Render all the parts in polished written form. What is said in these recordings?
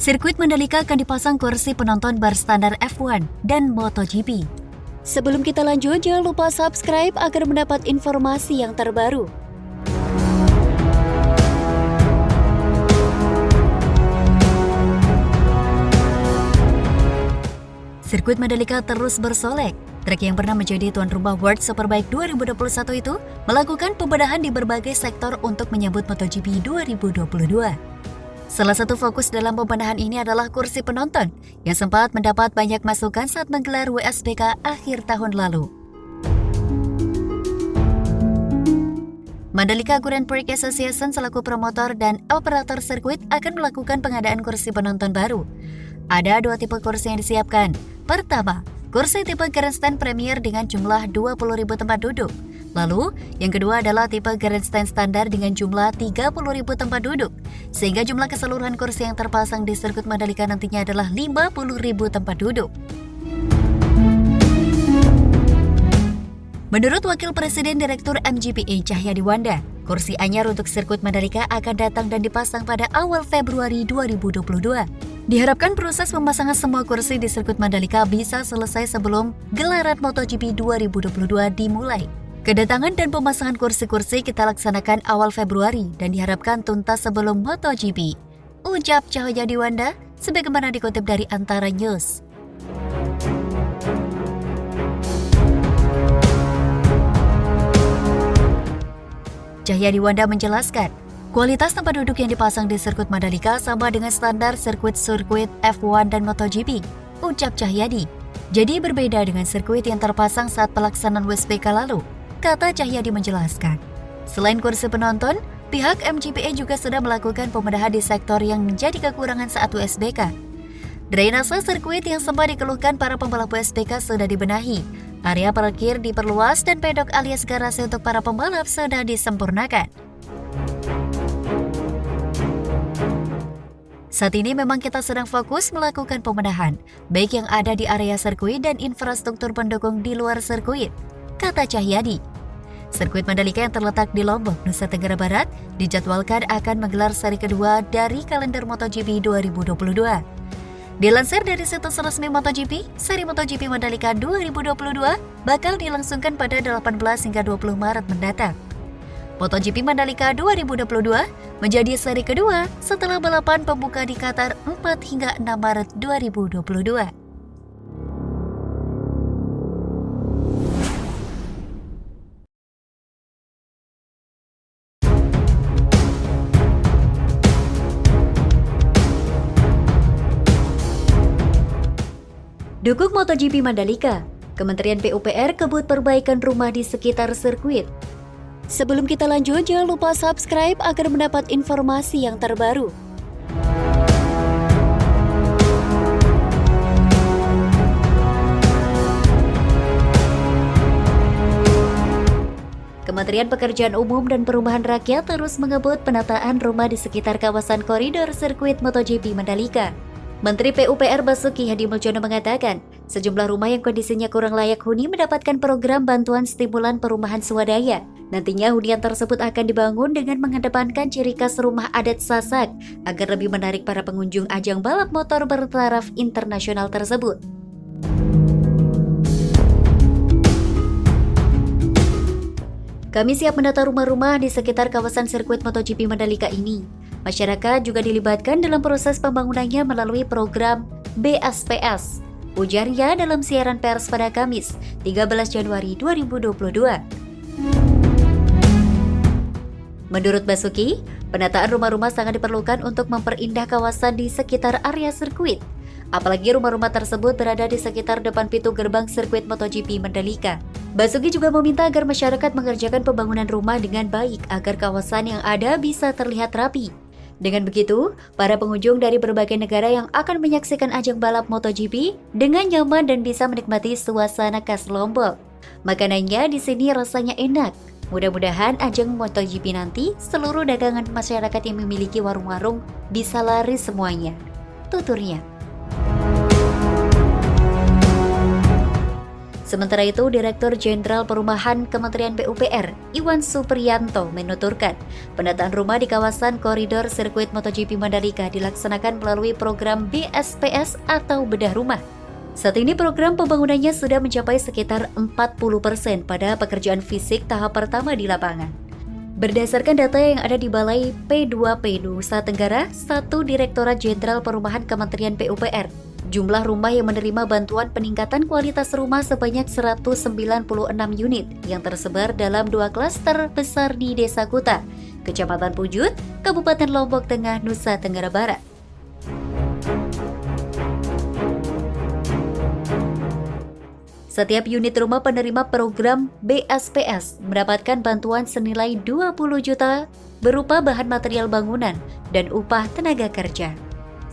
Sirkuit Mandalika akan dipasang kursi penonton berstandar F1 dan MotoGP. Sebelum kita lanjut, jangan lupa subscribe agar mendapat informasi yang terbaru. Sirkuit Mandalika terus bersolek. Trek yang pernah menjadi tuan rumah World Superbike 2021 itu melakukan pembedahan di berbagai sektor untuk menyambut MotoGP 2022. Salah satu fokus dalam pembenahan ini adalah kursi penonton yang sempat mendapat banyak masukan saat menggelar WSBK akhir tahun lalu. Mandalika Grand Prix Association selaku promotor dan operator sirkuit akan melakukan pengadaan kursi penonton baru. Ada dua tipe kursi yang disiapkan. Pertama, kursi tipe grandstand premier dengan jumlah 20.000 tempat duduk. Lalu, yang kedua adalah tipe grandstand standar dengan jumlah 30.000 tempat duduk. Sehingga jumlah keseluruhan kursi yang terpasang di sirkuit Mandalika nantinya adalah 50.000 tempat duduk. Menurut Wakil Presiden Direktur MGPA Cahyadi Wanda, kursi anyar untuk sirkuit Mandalika akan datang dan dipasang pada awal Februari 2022. Diharapkan proses pemasangan semua kursi di sirkuit Mandalika bisa selesai sebelum gelaran MotoGP 2022 dimulai. Kedatangan dan pemasangan kursi-kursi kita laksanakan awal Februari dan diharapkan tuntas sebelum MotoGP, ucap Cahyadi Wanda sebagaimana dikutip dari Antara News. Cahyadi Wanda menjelaskan, kualitas tempat duduk yang dipasang di sirkuit Mandalika sama dengan standar sirkuit-sirkuit F1 dan MotoGP, ucap Cahyadi. Jadi berbeda dengan sirkuit yang terpasang saat pelaksanaan WSBK lalu, kata Cahyadi menjelaskan. Selain kursi penonton, pihak MGPA juga sudah melakukan pembedahan di sektor yang menjadi kekurangan saat WSBK. Drainase sirkuit yang sempat dikeluhkan para pembalap WSBK sudah dibenahi. Area parkir diperluas dan pedok alias garasi untuk para pembalap sudah disempurnakan. Saat ini memang kita sedang fokus melakukan pembenahan, baik yang ada di area sirkuit dan infrastruktur pendukung di luar sirkuit, kata Cahyadi. Sirkuit Mandalika yang terletak di Lombok, Nusa Tenggara Barat, dijadwalkan akan menggelar seri kedua dari kalender MotoGP 2022. Dilansir dari situs resmi MotoGP, seri MotoGP Mandalika 2022 bakal dilangsungkan pada 18 hingga 20 Maret mendatang. MotoGP Mandalika 2022 menjadi seri kedua setelah balapan pembuka di Qatar 4 hingga 6 Maret 2022. Dukung MotoGP Mandalika, Kementerian PUPR kebut perbaikan rumah di sekitar sirkuit. Sebelum kita lanjut, jangan lupa subscribe agar mendapat informasi yang terbaru. Kementerian Pekerjaan Umum dan Perumahan Rakyat terus mengebut penataan rumah di sekitar kawasan koridor sirkuit MotoGP Mandalika. Menteri PUPR Basuki Hadi Muljono mengatakan, sejumlah rumah yang kondisinya kurang layak huni mendapatkan program bantuan stimulan perumahan swadaya. Nantinya hunian tersebut akan dibangun dengan mengedepankan ciri khas rumah adat Sasak agar lebih menarik para pengunjung ajang balap motor bertaraf internasional tersebut. Kami siap mendata rumah-rumah di sekitar kawasan sirkuit MotoGP Mandalika ini. Masyarakat juga dilibatkan dalam proses pembangunannya melalui program BSPS, ujarnya dalam siaran pers pada Kamis, 13 Januari 2022. Menurut Basuki, penataan rumah-rumah sangat diperlukan untuk memperindah kawasan di sekitar area sirkuit. Apalagi rumah-rumah tersebut berada di sekitar depan pintu gerbang sirkuit MotoGP Mandalika. Basuki juga meminta agar masyarakat mengerjakan pembangunan rumah dengan baik agar kawasan yang ada bisa terlihat rapi. Dengan begitu, para pengunjung dari berbagai negara yang akan menyaksikan ajang balap MotoGP dengan nyaman dan bisa menikmati suasana khas Lombok. Makanannya di sini rasanya enak. Mudah-mudahan ajang MotoGP nanti seluruh dagangan masyarakat yang memiliki warung-warung bisa laris semuanya, tuturnya. Sementara itu, Direktur Jenderal Perumahan Kementerian PUPR, Iwan Supriyanto, menuturkan penataan rumah di kawasan koridor sirkuit MotoGP Mandalika dilaksanakan melalui program BSPS atau bedah rumah. Saat ini program pembangunannya sudah mencapai sekitar 40% pada pekerjaan fisik tahap pertama di lapangan. Berdasarkan data yang ada di Balai P2P Nusa Tenggara 1 Direktorat Jenderal Perumahan Kementerian PUPR, jumlah rumah yang menerima bantuan peningkatan kualitas rumah sebanyak 196 unit yang tersebar dalam 2 klaster besar di Desa Kuta, Kecamatan Pujut, Kabupaten Lombok Tengah, Nusa Tenggara Barat. Setiap unit rumah penerima program BSPS mendapatkan bantuan senilai 20 juta berupa bahan material bangunan dan upah tenaga kerja.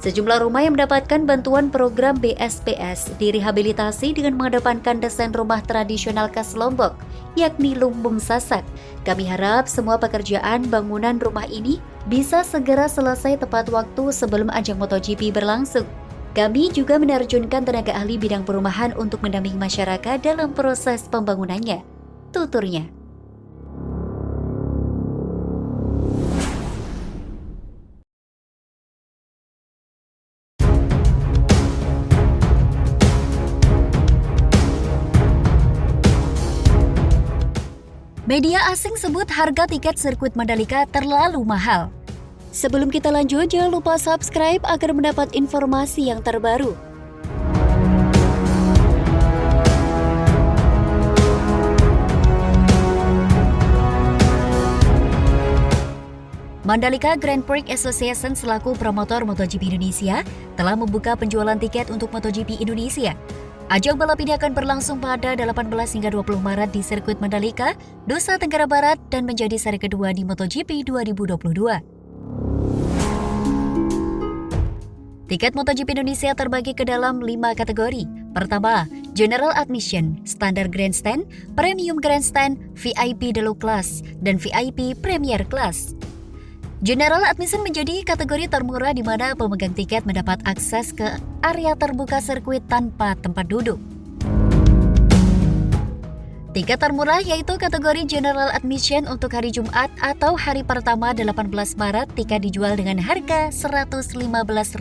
Sejumlah rumah yang mendapatkan bantuan program BSPS direhabilitasi dengan mengedepankan desain rumah tradisional khas Lombok, yakni lumbung sasak. Kami harap semua pekerjaan bangunan rumah ini bisa segera selesai tepat waktu sebelum ajang MotoGP berlangsung. Kami juga menerjunkan tenaga ahli bidang perumahan untuk mendampingi masyarakat dalam proses pembangunannya, tuturnya. Media asing sebut harga tiket sirkuit Mandalika terlalu mahal. Sebelum kita lanjut, jangan lupa subscribe agar mendapat informasi yang terbaru. Mandalika Grand Prix Association selaku promotor MotoGP Indonesia telah membuka penjualan tiket untuk MotoGP Indonesia. Ajang balap ini akan berlangsung pada 18 hingga 20 Maret di sirkuit Mandalika, Nusa Tenggara Barat dan menjadi seri kedua di MotoGP 2022. Tiket MotoGP Indonesia terbagi ke dalam 5 kategori. Pertama, General Admission, Standar Grandstand, Premium Grandstand, VIP Deluxe Class, dan VIP Premier Class. General Admission menjadi kategori termurah di mana pemegang tiket mendapat akses ke area terbuka sirkuit tanpa tempat duduk. Tiket termurah yaitu kategori General Admission untuk hari Jumat atau hari pertama 18 Maret, tiket dijual dengan harga Rp115.000.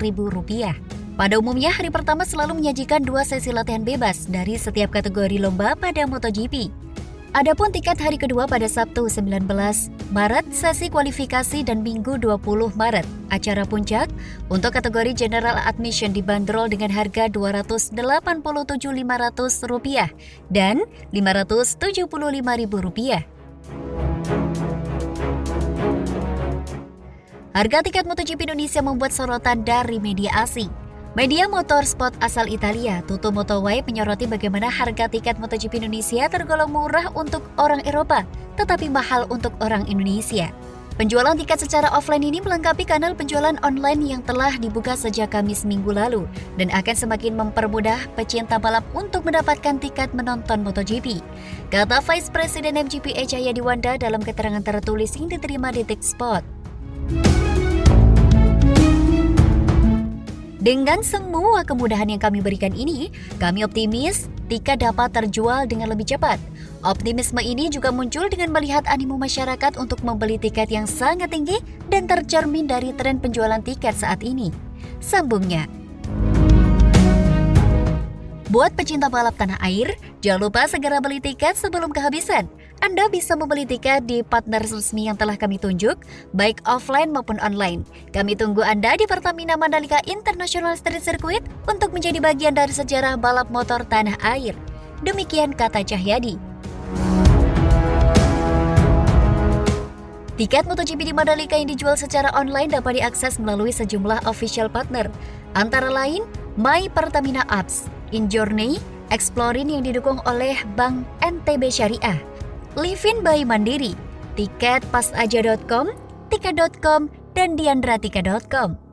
Pada umumnya, hari pertama selalu menyajikan 2 sesi latihan bebas dari setiap kategori lomba pada MotoGP. Adapun tiket hari kedua pada Sabtu 19 Maret, sesi kualifikasi dan Minggu 20 Maret, acara puncak untuk kategori General Admission dibanderol dengan harga Rp287.500 dan Rp575.000. Harga tiket MotoGP Indonesia membuat sorotan dari media asing. Media motorsport asal Italia, Tutto Motoway, menyoroti bagaimana harga tiket MotoGP Indonesia tergolong murah untuk orang Eropa, tetapi mahal untuk orang Indonesia. Penjualan tiket secara offline ini melengkapi kanal penjualan online yang telah dibuka sejak Kamis minggu lalu dan akan semakin mempermudah pecinta balap untuk mendapatkan tiket menonton MotoGP, kata Vice President MGPA Jayadi Wanda dalam keterangan tertulis yang diterima di Detiksport. Dengan semua kemudahan yang kami berikan ini, kami optimis tiket dapat terjual dengan lebih cepat. Optimisme ini juga muncul dengan melihat animo masyarakat untuk membeli tiket yang sangat tinggi dan tercermin dari tren penjualan tiket saat ini. Sambungnya. Buat pecinta balap tanah air, jangan lupa segera beli tiket sebelum kehabisan. Anda bisa membeli tiket di partner resmi yang telah kami tunjuk, baik offline maupun online. Kami tunggu Anda di Pertamina Mandalika International Street Circuit untuk menjadi bagian dari sejarah balap motor tanah air. Demikian kata Cahyadi. Tiket MotoGP di Mandalika yang dijual secara online dapat diakses melalui sejumlah official partner, antara lain My Pertamina Apps, InJourney, Explorin yang didukung oleh Bank NTB Syariah, Livin by Mandiri, Tiket, Pasaja.com, Tiket.com, dan Diandratika.com.